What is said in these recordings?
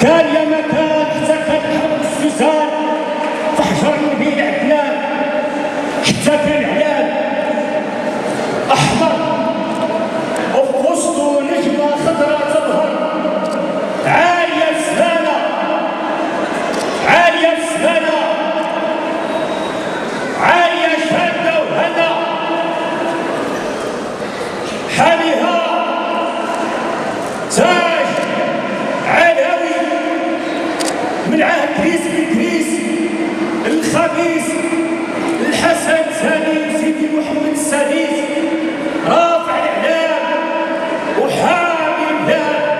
كان يا مكان حتى كنحب السوسان في حجر النبيل عدنان، حتى في العلام احمر وفي وسطو نجمه خضراء تظهر عاليه السمانه، عاليه السمانه، عاليه شاده وهنا حاميها تاج علوي من عهد كريس بن كريس الخبيث الحسن الثاني سيدي محمد السادس، رافع الاعلام وحامي البلاد،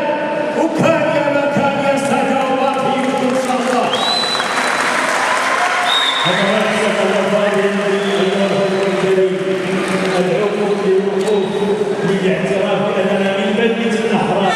وكان يا مكان يا ساده وباقي ان شاء الله. العقود للوقوف للاعتراف باننا من مدينه الاحرار.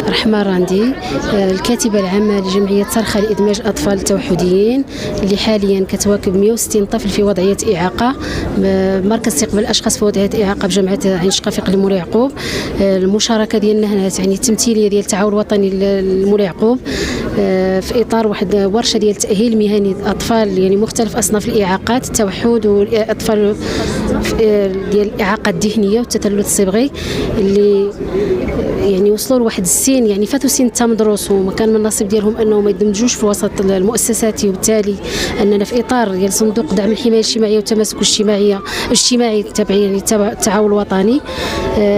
رحمة راندي، الكاتبة العامة لجمعية صرخة لإدماج الأطفال التوحديين اللي حاليا كتواكب 160 طفل في وضعية إعاقة، مركز استقبال الأشخاص في وضعية إعاقة بجامعة عين شقافق لمولى يعقوب. المشاركة ديالنا هنا يعني التمثيلية ديال التعاون الوطني لمولى يعقوب في إطار واحد ورشة ديال تأهيل مهني أطفال يعني مختلف أصناف الإعاقات، التوحد والأطفال ديال الإعاقة الذهنية والتثلث الصبغي اللي يعني وصلوا لواحد السن، يعني فاتوا سن التمدرس وما كان من النصيب ديالهم انهم ما يدمجوش في الوسط المؤسساتي، وبالتالي اننا في اطار ديال صندوق دعم الحمايه الاجتماعيه والتماسك الاجتماعي تبع يعني التعاون الوطني.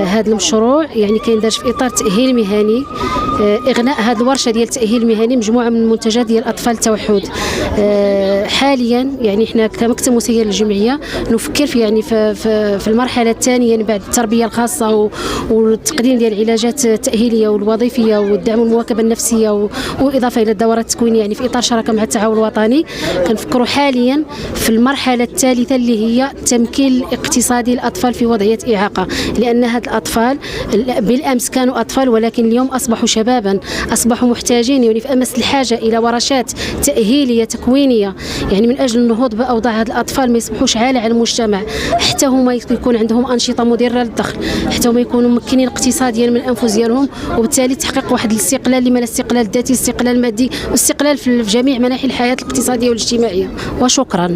هذا المشروع يعني كيندرج في اطار تاهيل مهني، اغناء هذه الورشه ديال التاهيل المهني مجموعه من المنتجات ديال اطفال التوحد. حاليا يعني احنا كمكتب مسير للجمعيه نفكر في يعني في المرحله الثانيه بعد التربيه الخاصه والتقديم ديال العلاجات التاهيليه والوظيفيه والدعم والمواكبه النفسيه والاضافه الى الدورات التكوينيه يعني في اطار شراكه مع التعاون الوطني. كنفكروا حاليا في المرحله الثالثه اللي هي التمكين الاقتصادي للاطفال في وضعيه اعاقه، لان هاد الاطفال بالامس كانوا اطفال ولكن اليوم اصبحوا شبابا، اصبحوا محتاجين يعني في امس الحاجه الى ورشات تاهيليه تكوينيه يعني من اجل النهوض باوضاع هاد الاطفال، ما يصبحوش عالة على المجتمع، حتى هما يكون عندهم انشطه مدره للدخل، حتى هما يكونوا ممكنين اقتصاديا من الانفس ديالهم، وبالتالي تحقيق واحد الاستقلال، لما الاستقلال الذاتي، الاستقلال المادي، واستقلال في جميع مناحي الحياه الاقتصاديه والاجتماعيه. وشكرا.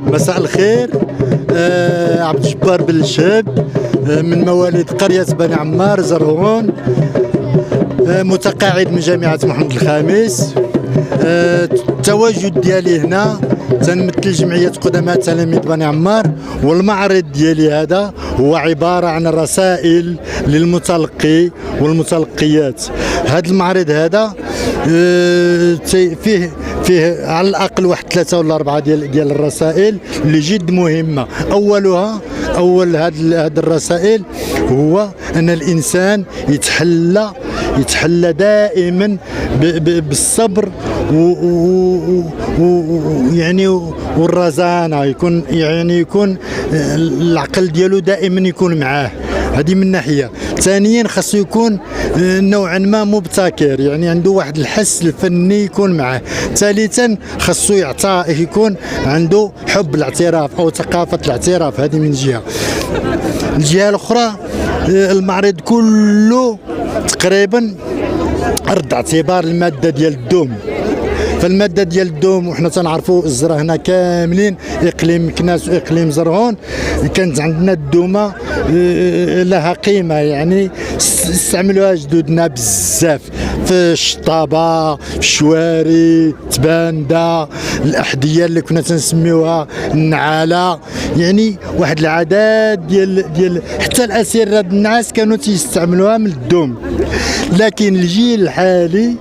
مساء الخير. عبد الجبار بن الشاب من مواليد قرية بني عمار زرهون، متقاعد من جامعة محمد الخامس. التواجد ديالي هنا تنمثل جمعية قدماء تلاميذ بني عمار، والمعرض ديالي هذا هو عبارة عن رسائل للمتلقي والمتلقيات. هذا المعرض هذا فيه على الأقل واحد 3 ولا 4 ديال الرسائل اللي جد مهمة. أول هذه الرسائل هو أن الإنسان يتحلى دائما بالصبر يعني والرزانة، يكون العقل ديالو دائما يكون معاه. هذه من ناحية. ثانيا خاصو يكون نوعا ما مبتكر، يعني عنده واحد الحس الفني يكون معاه. ثالثا خاصو يكون عنده حب الاعتراف او ثقافة الاعتراف. هذه من جهة. الجهة الأخرى المعرض كله تقريبا أرض اعتبار المادة ديال الدوم. فالمادة ديال الدوم وحنا تنعرفوا الزرع هنا كاملين اقليم مكناس واقليم زرهون، كانت عندنا الدومه لها قيمه، يعني استعملوها جدودنا بزاف في الشطابه، في الشواري، تبانده، الاحذيه اللي كنا تنسميوها النعاله، يعني واحد العدد ديال حتى الاسير الناس كانوا تيستعملوها من الدوم. لكن الجيل الحالي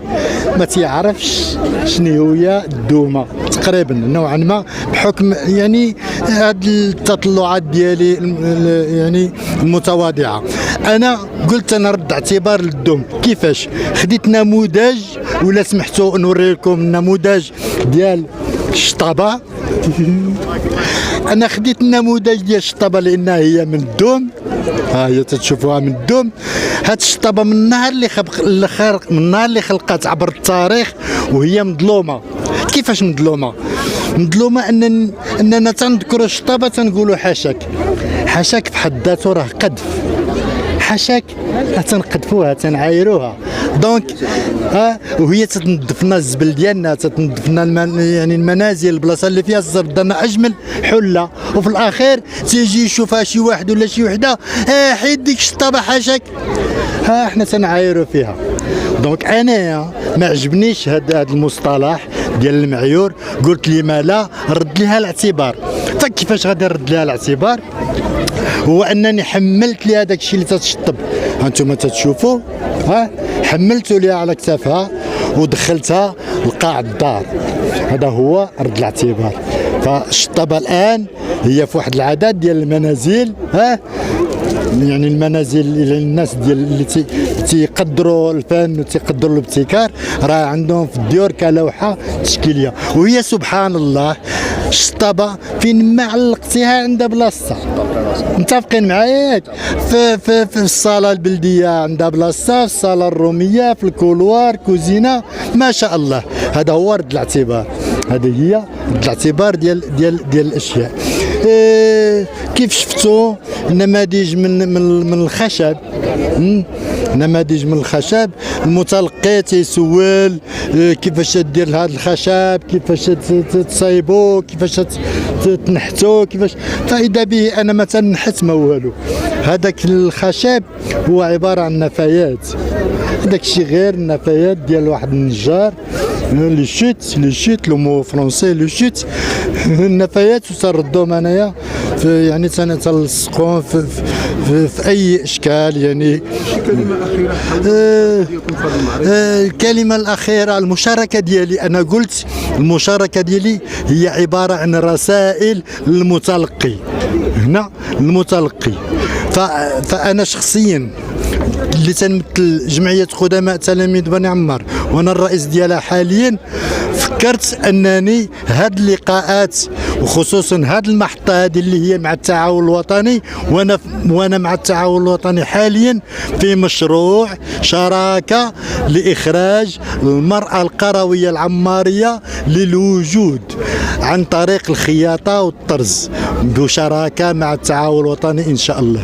ما تيعرفش شنو هي الدومه تقريبا نوعا ما، بحكم يعني هاد التطلعات ديالي يعني المتواضعه. انا قلت انا رد اعتبار للدوم. كيفاش؟ خديت نموذج، ولا سمحتوا نوري لكم النموذج ديال الشطابه. انا خديت النموذج ديال الشطابه لانها هي من الدوم، ها هي تتشوفوها من الدوم. هاد الشطابه من النهار اللي خلقات عبر التاريخ وهي مظلومه. كيفاش مظلومه؟ مظلومه اننا تنذكروا الشطابه تنقولوا حاشاك. حاشاك في حد ذاته راه قذف، حاشاك تنقذفوها تنعايروها. دونك وهي تتنظف لنا الزبل ديالنا، تتنظف لنا يعني المنازل، البلاصه اللي فيها الزر درنا اجمل حله، وفي الاخير تيجي يشوفها شي واحد ولا شي وحده حيد ديك الشطابه حاشاك، احنا تنعايروا فيها. دونك انايا ما عجبنيش هذا المصطلح ديال المعيور. قلت لي ما لا رد ليها الاعتبار. فكيفاش غادي نرد ليها الاعتبار؟ هو انني حملت لي هذاك الشيء اللي تتشطب، هانتوما تتشوفوا، حملته ليها على كتافها ودخلتها لقاع الدار. هذا هو رد الاعتبار. فالشطابه الان هي في واحد العدد ديال المنازل، يعني المنازل اللي الناس ديال اللي تيقدروا الفن وتيقدروا الابتكار راه عندهم في الديور كلوحه تشكيليه. وهي سبحان الله الشطابه فين ما علقتيها عندها بلاصتها. متفقين معايا؟ في الصاله البلديه عندها بلاصتها، في الصاله الروميه، في الكولوار، كوزينه، ما شاء الله. هذا هو رد الاعتبار. هذه هي رد الاعتبار ديال الاشياء. كيف شفتوا نماذج من الخشب، نماذج من الخشب، المتلقي تيسول كيفاش دير هذا الخشب، كيفاش تصايبو، كيفاش تنحتو، كيفاش. فاذا به انا ما تنحت ما والو. هذاك الخشب هو عباره عن نفايات، هذاك الشيء غير النفايات ديال واحد النجار، لي شيت لو مو فرونسي لو شيت، النفايات وتردهم انايا يعني تنلصقهم في اي اشكال. يعني الكلمه الاخيره المشاركه ديالي، انا قلت المشاركه ديالي هي عباره عن رسائل للمتلقي. هنا المتلقي، فانا شخصيا اللي تنمثل جمعيه خدماء تلاميذ بني عمار وانا الرئيس ديالها حاليا، فكرت انني هاد اللقاءات وخصوصا هاد المحطه هذه اللي هي مع التعاون الوطني، وانا مع التعاون الوطني حاليا في مشروع شراكه لاخراج المراه القرويه العماريه للوجود عن طريق الخياطه والطرز، بشراكه مع التعاون الوطني ان شاء الله.